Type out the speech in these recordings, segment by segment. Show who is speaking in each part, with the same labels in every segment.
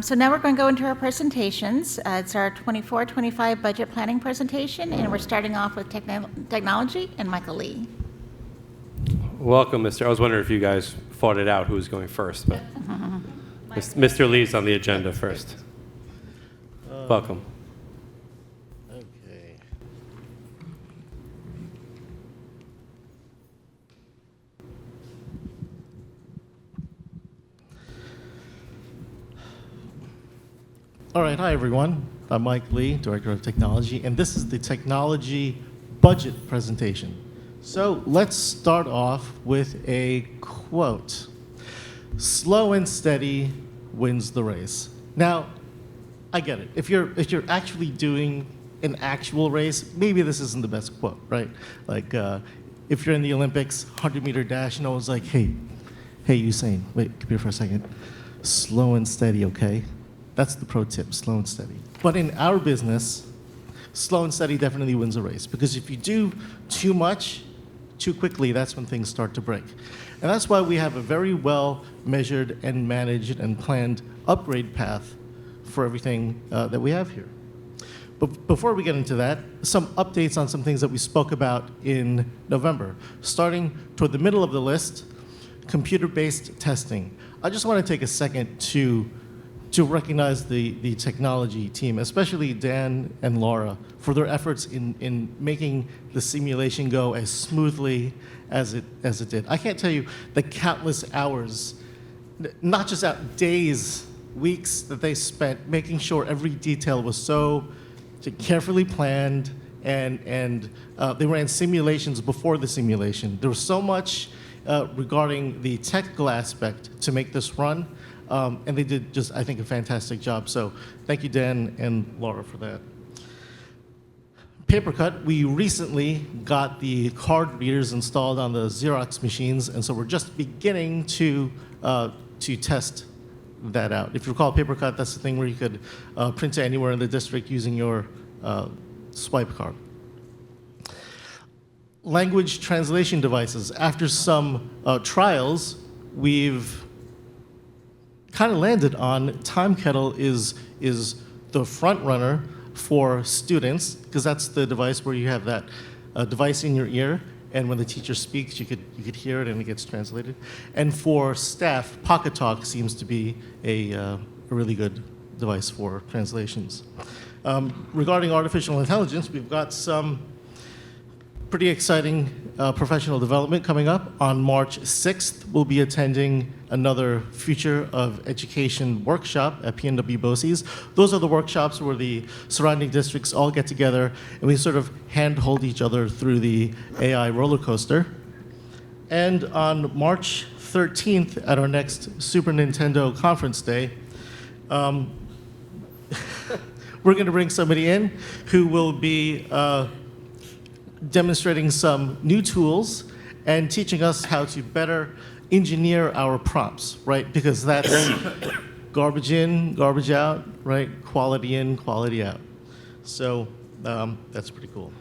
Speaker 1: So now we're going to go into our presentations. It's our 24-25 budget planning presentation, and we're starting off with technology and Michael Lee.
Speaker 2: Welcome, Mr. I was wondering if you guys fought it out who was going first, but Mr. Lee's on the agenda first. Welcome.
Speaker 3: Okay. All right, hi everyone. I'm Mike Lee, Director of Technology, and this is the technology budget presentation. So let's start off with a quote. Slow and steady wins the race. Now, I get it. If you're actually doing an actual race, maybe this isn't the best quote, right? Like if you're in the Olympics, 100-meter dash, no one's like, hey, Usain, wait, come here for a second. Slow and steady, okay? That's the pro tip, slow and steady. But in our business, slow and steady definitely wins a race, because if you do too much, too quickly, that's when things start to break. And that's why we have a very well measured and managed and planned upgrade path for everything that we have here. But before we get into that, some updates on some things that we spoke about in November. Starting toward the middle of the list, computer-based testing. I just want to take a second to recognize the technology team, especially Dan and Laura, for their efforts in making the simulation go as smoothly as it did. I can't tell you the countless hours, not just days, weeks that they spent making sure every detail was so carefully planned, and they ran simulations before the simulation. There was so much regarding the technical aspect to make this run. And they did just, I think, a fantastic job. So thank you, Dan and Laura, for that. PaperCut, we recently got the card readers installed on the Xerox machines, and so we're just beginning to test that out. If you recall, PaperCut, that's the thing where you could print to anywhere in the district using your swipe card. Language translation devices. After some trials, we've kind of landed on TimeKettle is the front runner for students, because that's the device where you have that device in your ear, and when the teacher speaks, you could hear it and it gets translated. And for staff, Pocket Talk seems to be a really good device for translations. Regarding artificial intelligence, we've got some pretty exciting professional development coming up. On March 6th, we'll be attending another Future of Education workshop at PNW BOCES. Those are the workshops where the surrounding districts all get together and we sort of handhold each other through the AI roller coaster. And on March 13th, at our next Super Nintendo Conference Day, we're going to bring somebody in who will be demonstrating some new tools and teaching us how to better engineer our prompts, right? Because that's garbage in, garbage out, right? Quality in, quality out. So that's pretty cool.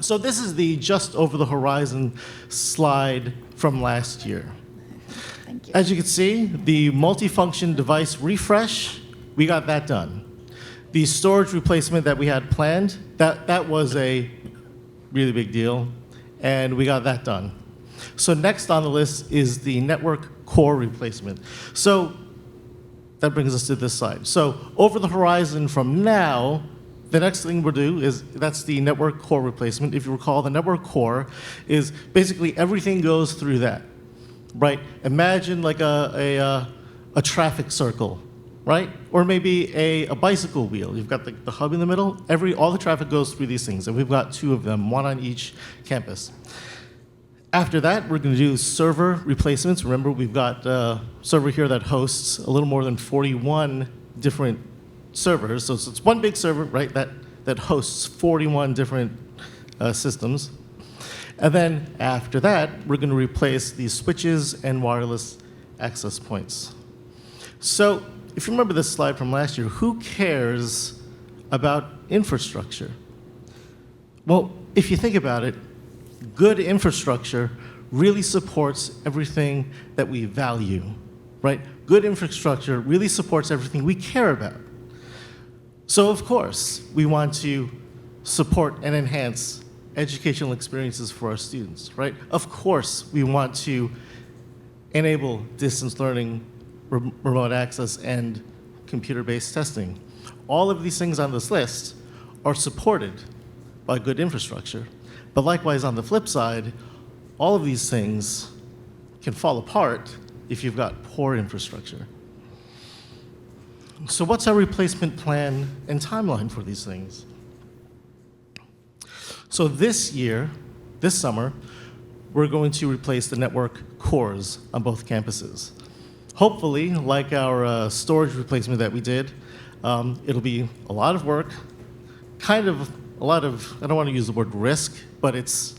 Speaker 3: So this is the just over the horizon slide from last year.
Speaker 1: Thank you.
Speaker 3: As you can see, the multifunction device refresh, we got that done. The storage replacement that we had planned, that was a really big deal, and we got that done. So next on the list is the network core replacement. So that brings us to this slide. So over the horizon from now, the next thing we'll do is, that's the network core replacement. If you recall, the network core is basically everything goes through that, right? Imagine like a traffic circle, right? Or maybe a bicycle wheel. You've got the hub in the middle. All the traffic goes through these things, and we've got 2 of them, 1 on each campus. After that, we're going to do server replacements. Remember, we've got a server here that hosts a little more than 41 different servers. So it's one big server, right, that hosts 41 different systems. And then after that, we're going to replace the switches and wireless access points. So if you remember this slide from last year, who cares about infrastructure? Well, if you think about it, good infrastructure really supports everything that we value. right? Good infrastructure really supports everything we care about. So of course, we want to support and enhance educational experiences for our students, right? Of course, we want to enable distance learning, remote access, and computer-based testing. All of these things on this list are supported by good infrastructure. But likewise, on the flip side, all of these things can fall apart if you've got poor infrastructure. So what's our replacement plan and timeline for these things? So this year, this summer, we're going to replace the network cores on both campuses. Hopefully, like our storage replacement that we did, it'll be a lot of work, kind of a lot of, I don't want to use the word risk, but it's,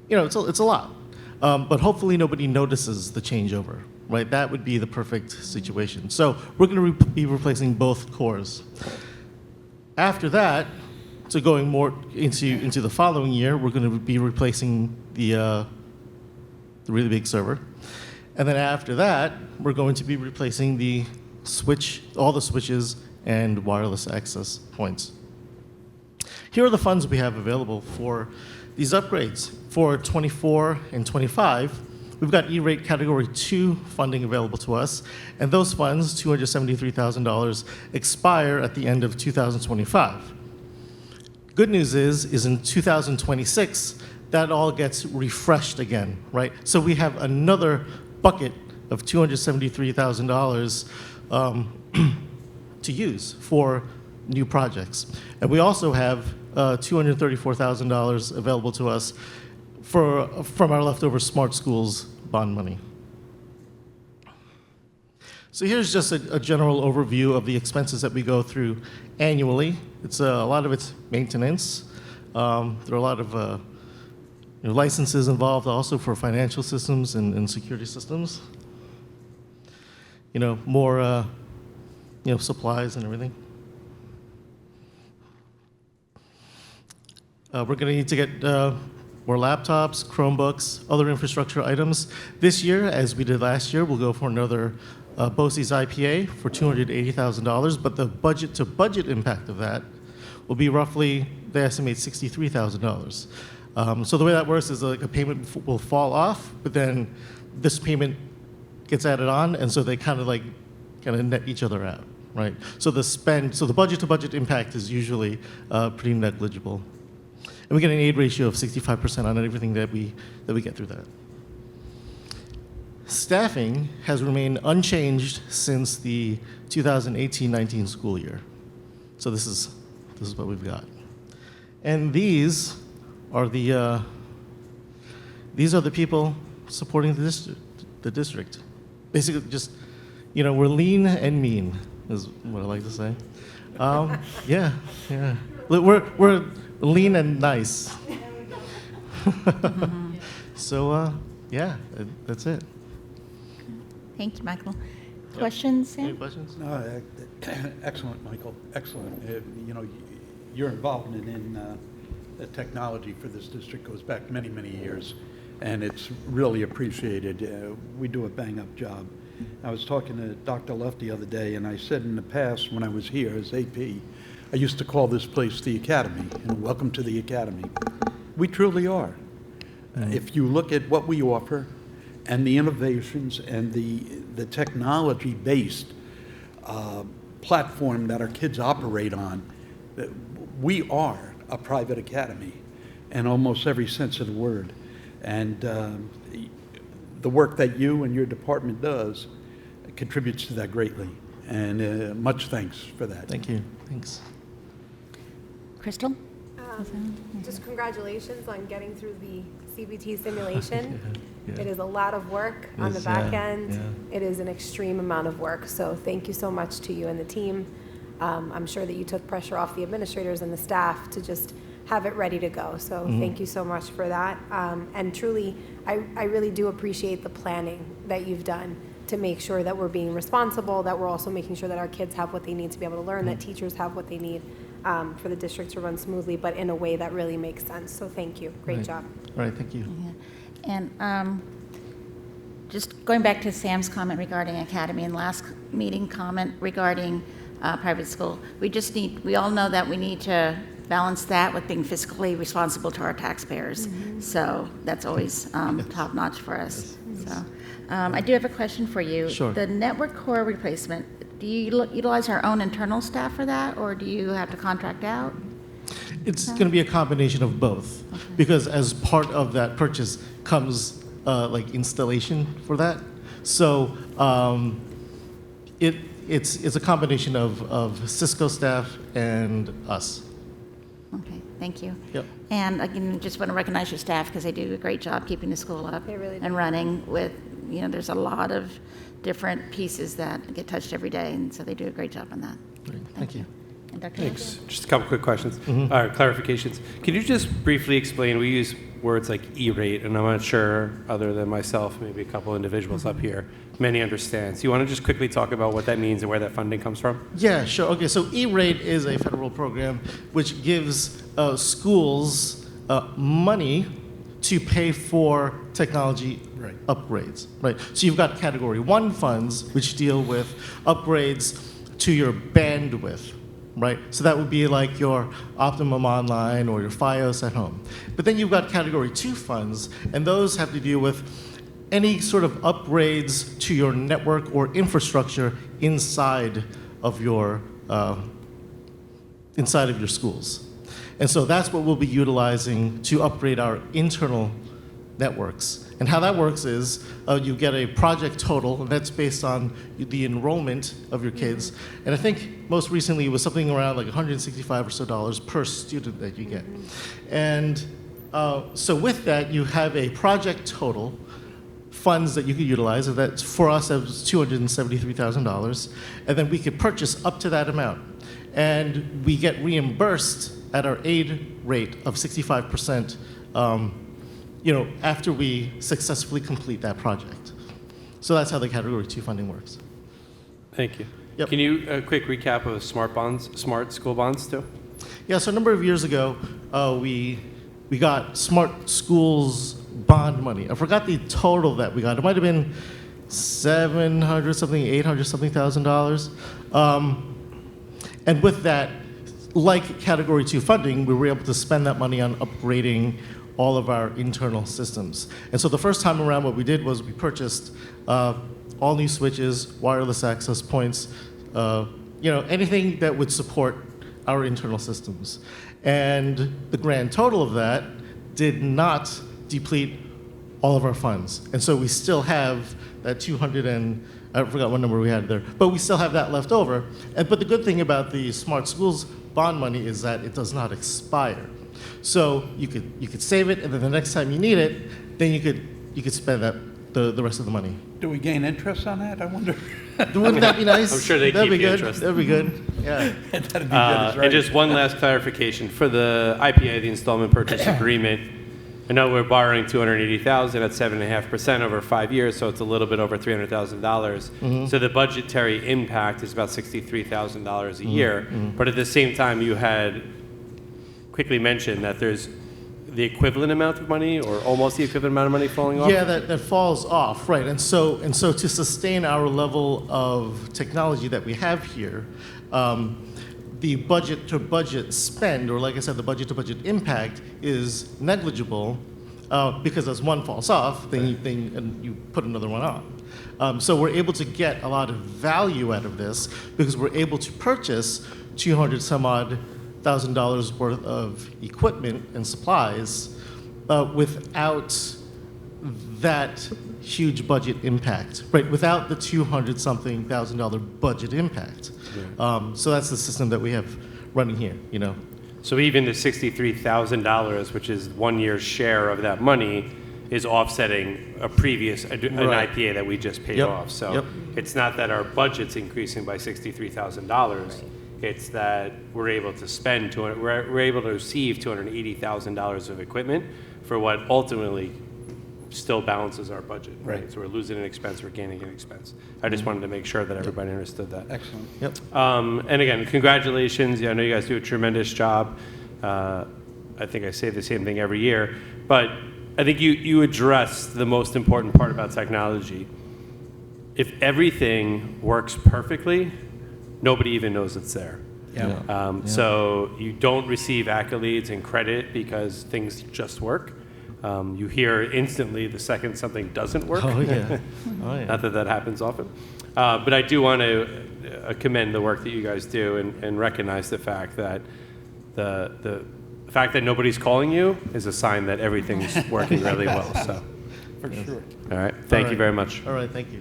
Speaker 3: you know, it's a lot. But hopefully nobody notices the changeover, right? That would be the perfect situation. So we're going to be replacing both cores. After that, so going more into the following year, we're going to be replacing the really big server. And then after that, we're going to be replacing the switch, all the switches and wireless access points. Here are the funds we have available for these upgrades. For 24 and 25, we've got E-rate Category 2 funding available to us, and those funds, $273,000, expire at the end of 2025. Good news is in 2026, that all gets refreshed again, right? So we have another bucket of $273,000 to use for new projects. And we also have $234,000 available to us from our leftover Smart Schools bond money. So here's just a general overview of the expenses that we go through annually. It's a lot of it's maintenance. There are a lot of licenses involved also for financial systems and security systems. More supplies and everything. We're going to need to get more laptops, Chromebooks, other infrastructure items. This year, as we did last year, we'll go for another BOCES IPA for $280,000, but the budget-to-budget impact of that will be roughly, they estimate, $63,000. So the way that works is like a payment will fall off, but then this payment gets added on, and so they kind of net each other out, right? So the budget-to-budget impact is usually pretty negligible. And we get an aid ratio of 65% on everything that we get through that. Staffing has remained unchanged since the 2018-19 school year. So this is what we've got. And these are the people supporting the district. Basically, just we're lean and mean is what I like to say. Yeah. We're lean and nice. So yeah, that's it.
Speaker 1: Thank you, Michael. Questions,
Speaker 3: Any
Speaker 1: Sam?
Speaker 3: questions?
Speaker 4: No, excellent, Michael. Excellent. Your involvement in the technology for this district goes back many, many years, and it's really appreciated. We do a bang-up job. I was talking to Dr. Luff the other day, and I said in the past when I was here as AP, I used to call this place the Academy, and welcome to the Academy. We truly are. If you look at what we offer, and the innovations and the technology-based platform that our kids operate on, we are a private academy in almost every sense of the word. And the work that you and your department does contributes to that greatly. And much thanks for that.
Speaker 3: Thank you. Thanks.
Speaker 1: Crystal?
Speaker 5: Just congratulations on getting through the CBT simulation.
Speaker 3: Yeah.
Speaker 5: It is a lot of work on the
Speaker 3: Yes,
Speaker 5: back
Speaker 3: yeah,
Speaker 5: end.
Speaker 3: yeah.
Speaker 5: It is an extreme amount of work. So thank you so much to you and the team. I'm sure that you took pressure off the administrators and the staff to just have it ready to go. So thank you so much for that. And truly, I really do appreciate the planning that you've done to make sure that we're being responsible, that we're also making sure that our kids have what they need to be able to learn, that teachers have what they need for the district to run smoothly, but in a way that really makes sense. So thank you. Great
Speaker 3: Right.
Speaker 5: job.
Speaker 3: All right, thank you.
Speaker 1: Yeah. And just going back to Sam's comment regarding academy and last meeting comment regarding private school, we all know that we need to balance that with being fiscally responsible to our taxpayers. So that's always top notch for us. So I do have a question for you.
Speaker 3: Sure.
Speaker 1: The network core replacement, do you utilize our own internal staff for that, or do you have to contract out?
Speaker 3: It's going to be a combination of both, because as part of that purchase comes like installation for that. So it's a combination of Cisco staff and us.
Speaker 1: Okay, thank you.
Speaker 3: Yep.
Speaker 1: And again, just want to recognize your staff because they do a great job keeping the school up
Speaker 5: They really do.
Speaker 1: and running with, there's a lot of different pieces that get touched every day, and so they do a great job on that.
Speaker 3: Great. Thank you.
Speaker 1: And Dr.
Speaker 2: Thanks. Just a couple quick questions, or clarifications. Can you just briefly explain, we use words like E-rate, and I'm not sure, other than myself, maybe a couple individuals up here, many understand. So you want to just quickly talk about what that means and where that funding comes from?
Speaker 3: Yeah, sure. Okay, so E-rate is a federal program which gives schools money to pay for technology
Speaker 4: Right.
Speaker 3: upgrades, right? So you've got Category 1 funds, which deal with upgrades to your bandwidth, right? So that would be like your Optimum Online or your FiOS at home. But then you've got Category 2 funds, and those have to deal with any sort of upgrades to your network or infrastructure inside of your schools. And so that's what we'll be utilizing to upgrade our internal networks. And how that works is you get a project total, and that's based on the enrollment of your kids. And I think most recently it was something around like $165 or so per student that you get. And so with that, you have a project total, funds that you could utilize, and that's for us, that was $273,000. And then we could purchase up to that amount. And we get reimbursed at our aid rate of 65%. After we successfully complete that project. So that's how the Category 2 funding works.
Speaker 2: Thank you.
Speaker 3: Yep.
Speaker 2: Can you, a quick recap of smart school bonds too?
Speaker 3: Yeah, so a number of years ago, we got Smart Schools bond money. I forgot the total that we got. It might have been $700-something, $800-something thousand. And with that, like Category 2 funding, we were able to spend that money on upgrading all of our internal systems. And so the first time around, what we did was we purchased all new switches, wireless access points, anything that would support our internal systems. And the grand total of that did not deplete all of our funds. And so we still have that 200 and, I forgot what number we had there, but we still have that left over. But the good thing about the Smart Schools bond money is that it does not expire. So you could save it, and then the next time you need it, then you could spend the rest of the money.
Speaker 4: Do we gain interest on that, I wonder?
Speaker 3: Wouldn't that be nice?
Speaker 2: I'm sure they
Speaker 3: That'd
Speaker 2: keep
Speaker 3: be
Speaker 2: you
Speaker 3: good.
Speaker 2: interested.
Speaker 3: That'd be good. Yeah.
Speaker 4: That'd be good, that's right.
Speaker 2: And just one last clarification. For the IPA, the installment purchase agreement, I know we're borrowing $280,000 at 7.5% over 5 years, so it's a little bit over $300,000. So the budgetary impact is about $63,000 a year. But at the same time, you had quickly mentioned that there's the equivalent amount of money, or almost the equivalent amount of money falling off?
Speaker 3: Yeah, that falls off, right. And so to sustain our level of technology that we have here, the budget-to-budget spend, or like I said, the budget-to-budget impact is negligible because as one falls off, then you put another one on. So we're able to get a lot of value out of this because we're able to purchase $200,000 worth of equipment and supplies without that huge budget impact, right? Without the $200-something thousand budget impact. So that's the system that we have running here,
Speaker 2: So even the $63,000, which is 1 year's share of that money, is offsetting an
Speaker 3: Right.
Speaker 2: IPA that we just paid
Speaker 3: Yep.
Speaker 2: off. So
Speaker 3: Yep.
Speaker 2: it's not that our budget's increasing by $63,000. It's that we're able to spend, we're able to receive $280,000 of equipment for what ultimately still balances our budget, right?
Speaker 4: Right.
Speaker 2: So we're losing an expense, we're gaining an expense. I just wanted to make sure that everybody understood that.
Speaker 4: Excellent.
Speaker 3: Yep.
Speaker 2: And again, congratulations. I know you guys do a tremendous job. I think I say the same thing every year, but I think you addressed the most important part about technology. If everything works perfectly, nobody even knows it's there.
Speaker 4: Yeah.
Speaker 2: So you don't receive accolades and credit because things just work. You hear instantly the second something doesn't work.
Speaker 3: Oh, yeah. Oh, yeah.
Speaker 2: Not that that happens often. But I do want to commend the work that you guys do and recognize the fact that the fact that nobody's calling you is a sign that everything's working really well. So,
Speaker 4: For sure.
Speaker 2: all right. Thank you
Speaker 3: right.
Speaker 2: very much.
Speaker 3: All right, thank you.